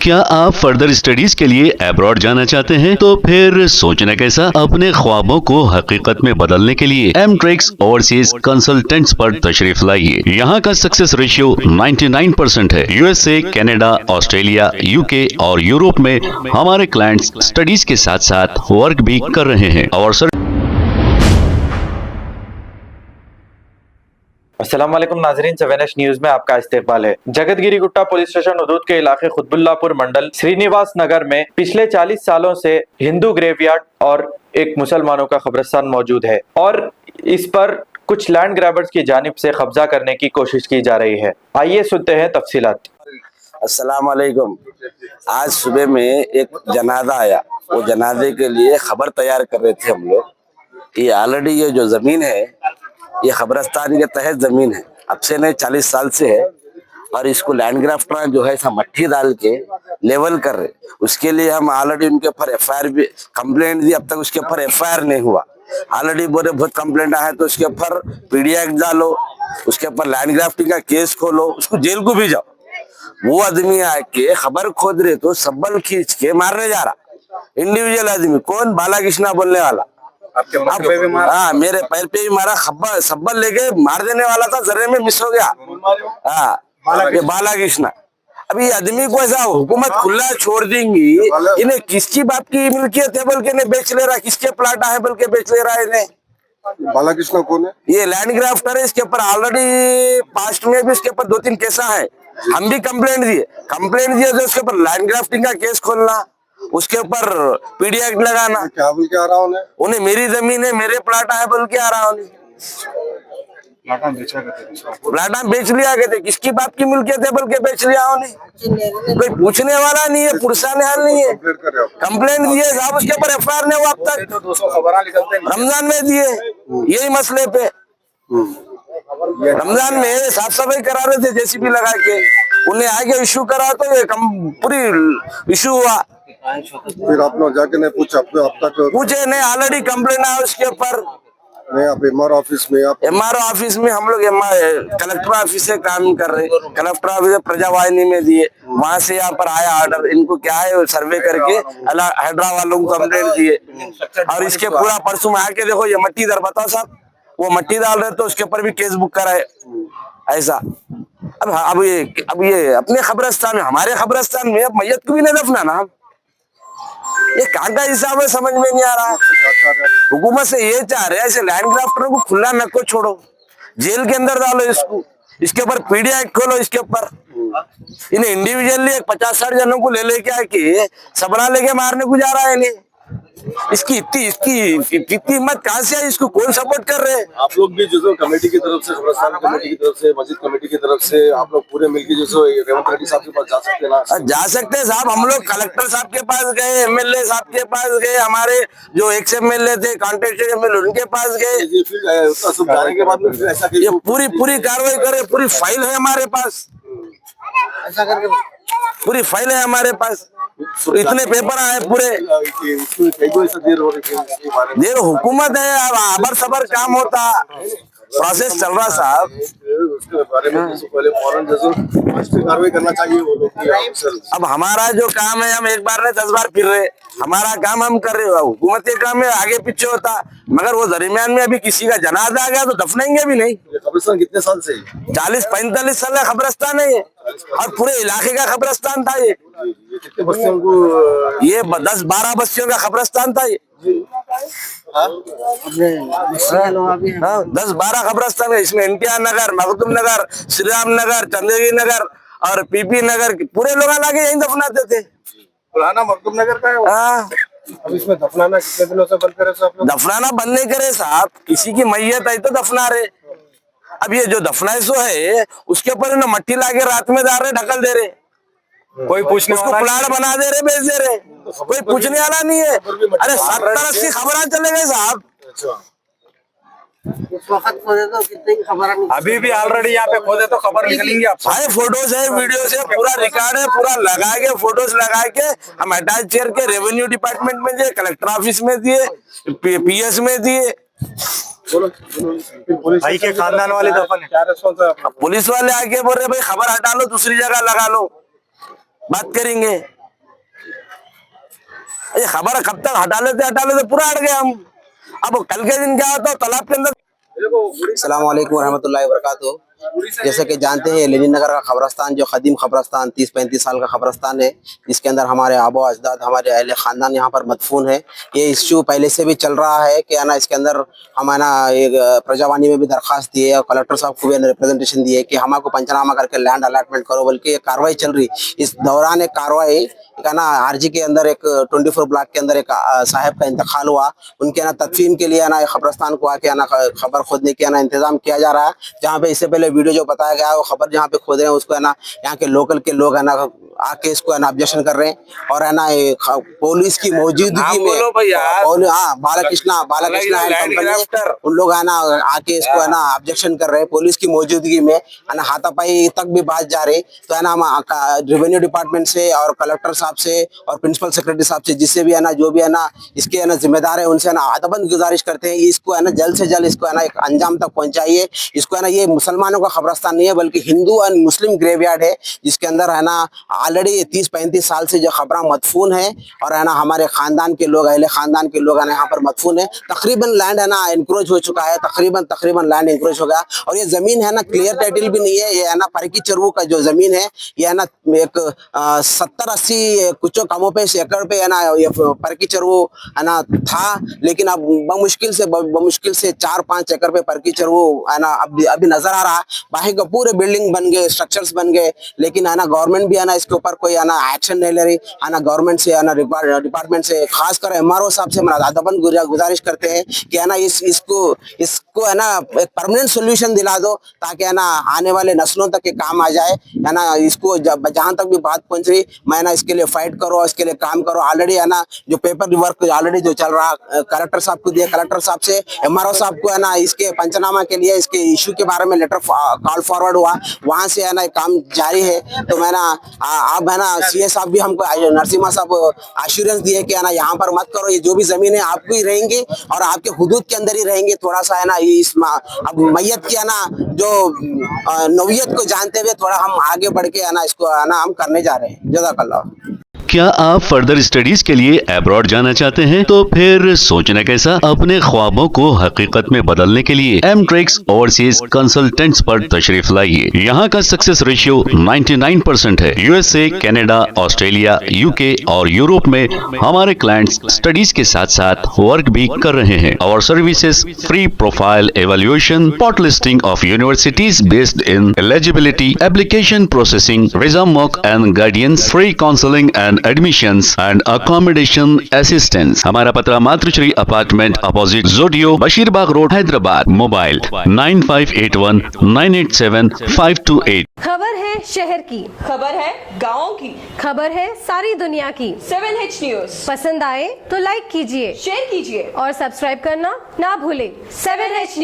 क्या आप further studies के लिए अब्रॉड जाना चाहते हैं? तो फिर सोचना कैसा, अपने ख्वाबों को हकीकत में बदलने के लिए एमट्रिक्स ओवरसीज कंसल्टेंट्स पर तशरीफ लाइए। यहाँ का सक्सेस रेशियो 99% है। यूएसए, कनाडा, ऑस्ट्रेलिया, यूके और यूरोप में हमारे क्लाइंट्स स्टडीज के साथ साथ वर्क भी कर रहे हैं और अस्सलामुअलैकुम नाजरीन, 7H न्यूज में आपका इस्तकबाल है। जगतगिरी गुट्टा पुलिस स्टेशन हदूद के इलाके खुतबुल्लापुर मंडल श्रीनिवास नगर में पिछले 40 सालों से हिंदू ग्रेवयार्ड और एक मुसलमानों का कब्रिस्तान मौजूद है और इस पर कुछ लैंड ग्रैबर्स की जानिब से कब्जा करने की कोशिश की जा रही है। आइए सुनते हैं तफसीलात। अस्सलाम वालेकुम। आज सुबह में एक जनाजा आया, वो जनाजे के लिए खबर तैयार कर रहे थे हम लोग। ये ऑलरेडी ये जो जमीन है ये खबरस्तान के तहत जमीन है, अब से नहीं 40 साल से है और इसको लैंड ग्राफ्टर जो है मट्टी डाल के लेवल कर रहे। उसके लिए हम ऑलरेडी उनके ऊपर एफआईआर भी कंप्लेंट दी, अब तक उसके ऊपर एफआईआर नहीं हुआ। ऑलरेडी बोले बहुत कंप्लेंट आया तो उसके ऊपर पीडिया एक्ट डालो, उसके ऊपर लैंड ग्राफ्टिंग का केस खोलो, उसको जेल को भी जाओ। वो आदमी आके खबर खोद रहे तो सब्बल खींच के मारने जा रहा। इंडिविजुअल आदमी कौन, बालाकृष्णा बोलने वाला, आपके पे भी मारा? हाँ, मेरे पैर पे भी मारा, सब्बल लेके मार देने वाला था, जर्रे में मिस हो गया। हाँ, ये बालाकृष्णा। अभी आदमी को ऐसा हुकूमत खुला छोड़ देंगी, इन्हें किसकी बाप की मिल्कियत है बोल के नहीं बेच ले रहा, किसके प्लाट है बोल के बेच ले रहा है इन्हें। बालाकृष्णा कौन है? ये लैंड ग्राफ्टर है, इसके ऊपर ऑलरेडी पास्ट में भी इसके ऊपर 2-3 केसा है। हम भी कंप्लेंट दिए तो उसके ऊपर लैंड ग्राफ्टिंग का केस खोलना, उसके ऊपर पीडिया एक्ट लगाना। क्या बोल के आ रहा हूँ उन्हें मेरी जमीन है, मेरे प्लाट है बोल के आ रहा हूँ। प्लाटा बेच लिया गए थे, किसकी बाप की मिल्कियत है बोल के बेच लिया उन्हें। कोई पूछने वाला नहीं है, पुरसाने हाल नहीं है। कंप्लेंट दिए साहब, उसके ऊपर एफआईआर नहीं हुआ अब तक। रमजान में दिए यही मसले पे, रमजान में साफ सफाई करा रहे थे जेसीबी लगा के, उन्हें आगे इशू करा तो ये पूरी इशू हुआ। फिर आप लोग जाके नहीं पूछा? अब तक पूछे नहीं, ऑलरेडी कंप्लेंट आया उसके ऊपर। नहीं, आप एमआरओ ऑफिस में हम लोग कलेक्टर ऑफिस से काम कर रहे। कलेक्टर ऑफिस प्रजावाहिनी में दिए, वहां से यहाँ पर आया ऑर्डर। इनको क्या है, सर्वे करके हैदरा वालों को कंप्लेंट दिए और इसके पूरा परसों में आके देखो ये मट्टी दर बताओ साहब, वो मट्टी डाल रहे तो उसके ऊपर भी केस बुक कराए ऐसा। अब ये अपने खबरस्तान में, हमारे खबरस्तान में अब मैयत को भी नहीं दफनाना। ये कहाँ का हिसाब है, समझ में नहीं आ रहा। हुकूमत से ये चाह रहे हैं ऐसे लैंड ग्राफ्टरों को खुला न को छोड़ो, जेल के अंदर डालो इसको, इसके ऊपर पीडिया एक्ट खोलो, इसके ऊपर इन्हें इंडिविजुअली 50-60 जनों को ले लेके आके सबरा लेके मारने को जा रहा है इन्हें। इसकी इतनी हिम्मत कहाँ से है, इसको कौन सपोर्ट कर रहे हैं? आप लोग भी जो कमेटी की तरफ से, खबरस्तान कमेटी की तरफ से, मस्जिद कमेटी की तरफ से आप लोग पूरे मिलकर जो रेवंत रेड्डी साहब के पास जा सकते हैं ना? जा सकते हैं साहब। हम लोग कलेक्टर साहब के पास गए, एमएलए साहब के पास गए, हमारे जो एक्स एमएलए थे, कॉन्टेस्टेड एमएलए, उनके पास गए। जाने के बाद में फिर ऐसा ये पूरी कार्रवाई करे, पूरी फाइल है हमारे पास, ऐसा करके पूरी फाइल है हमारे पास, इतने पेपर आए पूरे। देर हुकूमत है, अब आबर सबर काम होता, प्रोसेस चल रहा साहब। उसके बारे में पहले फौरन कार्रवाई करना चाहिए वो लोग। अब हमारा जो काम है, हम एक बार नहीं 10 बार फिर रहे, हमारा काम हम कर रहे हो। हुकूमत के काम में आगे पीछे होता, मगर वो दरमियान में अभी किसी का जनाजा आ गया तो दफनाएंगे भी नहीं। कब्रिस्तान कितने साल से? 40-45 साल का खबरस्तान है ये, और पूरे इलाके का खबरस्तान था ये। कितने बस्तियों को? ये 10-12 बस्तियों का खबरस्तान था ये। 10-12 खबरस्तान है इसमें। एनटीआर नगर, मखदूम नगर, श्री राम नगर, चंद्रगिरी नगर और पीपी नगर, पूरे लोग लाके यहीं दफनाते थे। पुराना मखदूम नगर का है। हाँ, अब इसमें दफनाना कितने दिनों से बंद करे साहब? दफनाना बंद नहीं करे साहब, किसी की मैयत आई तो दफना रहे। अब ये जो दफनाई सो है उसके ऊपर ना मट्टी लाके रात में डाल रहे, ढकल दे रहे, कोई पूछने उसको प्लाट बना दे रहे, बेच दे रहे, कोई पूछने वाला नहीं है। अरे 70-80 खबर चले गए साहब। इस वक्त खोदे तो कितने की खबर नहीं, अभी भी ऑलरेडी यहाँ पे खोदे तो खबर निकलेंगी आप। भाई फोटोज है, वीडियोस है, पूरा रिकॉर्ड है, पूरा लगा के फोटोज लगा के हम अटैच करके रेवेन्यू डिपार्टमेंट में दिए, कलेक्टर ऑफिस में दिए, पीएस में दिए। भाई के खानदान वाले दफन है, क्या रिस्पॉन्स है? पुलिस वाले आके बोल रहे भाई खबर हटा लो, दूसरी जगह लगा लो, बात करेंगे। ये खबर कब तक हटा लेते पूरा हट गए हम। अब कल के दिन क्या होता तालाब के अंदर। अस्सलाम वालेकुम रहमतुल्लाहि व बरकातुहू। जैसे कि जानते हैं लेनिन नगर का खबरस्तान जो कदीम खबरस्तान 30-35 साल का खबरस्तान है, इसके अंदर हमारे आबो अजदाद हमारे अहले ख़ानदान यहाँ पर मदफून है। ये इश्यू पहले से भी चल रहा है कि है ना, इसके अंदर हम है ना एक प्रजावानी में भी दरख्वास्त दिए और कलेक्टर साहब को भी रिप्रेजेंटेशन दिए कि हमको पंचनामा करके लैंड अलॉटमेंट करो, बल्कि ये कार्रवाई चल रही। इस दौरान एक कार्रवाई का ना आरजी के अंदर एक 24 ब्लॉक के अंदर एक साहब का इंतकाल हुआ। उनके ना तदफीन के लिए ना खबरस्तान को आके ना खबर खोदने के ना इंतजाम किया जा रहा है। जहाँ पे इससे पहले वीडियो जो बताया गया है वो खबर जहाँ पे खोद रहे हैं उसको है ना यहाँ के लोकल के लोग है ना आके इसको है ना ऑब्जेक्शन कर रहे हैं। और है ना पुलिस की मौजूदगी में बालाकृष्णा उन लोग है ना आके इसको है ना ऑब्जेक्शन कर रहे हैं। पुलिस की मौजूदगी में है ना हाथापाई तक भी बात जा रही। तो है ना हम रेवेन्यू डिपार्टमेंट से और कलेक्टर साहब से और प्रिंसिपल सेक्रेटरी साहब से जिससे भी है ना जो भी है ना इसके है ना जिम्मेदार है उनसे है ना अदबन गुजारिश करते हैं इसको है ना जल्द से जल्द इसको है ना एक अंजाम तक पहुंचाइए। इसको है ना ये मुसलमानों का खबरस्तान नहीं है बल्कि हिंदू एंड मुस्लिम ग्रेवयार्ड है, जिसके अंदर है ना ऑलरेडी 30-35 साल से जो खबरें मदफून है और है ना हमारे खानदान के लोग अहले खानदान के लोग है ना यहाँ पर मदफून है। तकरीबन लैंड है ना इंक्रोच हो चुका है, तकरीबन लैंड इंक्रोच हो गया। और ये जमीन है ना क्लियर टाइटल भी नहीं है। ये है ना परकी चरवू का जो जमीन है ये है ना एक 70-80 कुछ कमों पे एकड़ पे है ना ये परकी चरवू है ना था, लेकिन अब बमुश्किल से 4-5 एकड़ पे परकी चरवू है ना अभी नजर आ रहा है। बाकी का पूरे बिल्डिंग बन गए, स्ट्रक्चर्स बन गए, लेकिन है ना गवर्नमेंट भी है ना इसके ऊपर कोई है ना एक्शन नहीं ले रही है ना। गवर्नमेंट से है ना डिपार्टमेंट से खासकर एमआरओ साहब से अदबन गुजारिश करते हैं कि है ना इसको है ना एक परमानेंट सोल्यूशन दिला दो ताकि है ना आने वाले नस्लों तक के काम आ जाए। है ना इसको जहां तक भी बात पहुंच रही मैं ना इसके लिए फाइट करो, इसके लिए काम करो। ऑलरेडी है ना जो पेपर वर्क ऑलरेडी जो चल रहा कलेक्टर साहब को दिया, कलेक्टर साहब से एमआरओ साहब को है ना इसके पंचनामा के लिए इसके इशू के बारे में लेटर कॉल फॉरवर्ड हुआ, वहां से है ना काम जारी है। तो मैं ना आप है ना सीए साहब भी हमको नरसिम्हा साहब एश्योरेंस दिए कि है ना यहाँ पर मत करो, ये जो भी जमीन है आपकी ही रहेंगी और आपके हुदूद के अंदर ही रहेंगे। थोड़ा सा है ना इस अब मैयत की है ना जो नौयत को जानते हुए थोड़ा हम आगे बढ़ के है ना इसको है ना हम करने जा रहे हैं। जज़ाकल्लाह। क्या आप फर्दर स्टडीज के लिए अब्रॉड जाना चाहते हैं? तो फिर सोचना कैसा, अपने ख्वाबों को हकीकत में बदलने के लिए एमट्रिक्स ओवरसीज कंसल्टेंट्स पर तशरीफ लाइए। यहाँ का सक्सेस रेशियो 99% है। यूएसए, कनाडा, ऑस्ट्रेलिया, यूके और यूरोप में हमारे क्लाइंट्स स्टडीज के साथ साथ वर्क भी कर रहे हैं। और services free profile evaluation, spot listing of universities based in eligibility, application processing, visa mock and guidance, free counselling and admissions and accommodation assistance. हमारा पता मातृश्री अपार्टमेंट अपोजिट जोडियो, बशीरबाग रोड, हैदराबाद। मोबाइल 9581987528। खबर है शहर की, खबर है गाँव की, खबर है सारी दुनिया की। 7H न्यूज पसंद आए तो लाइक कीजिए, शेयर कीजिए और सब्सक्राइब करना ना भूले। 7H news.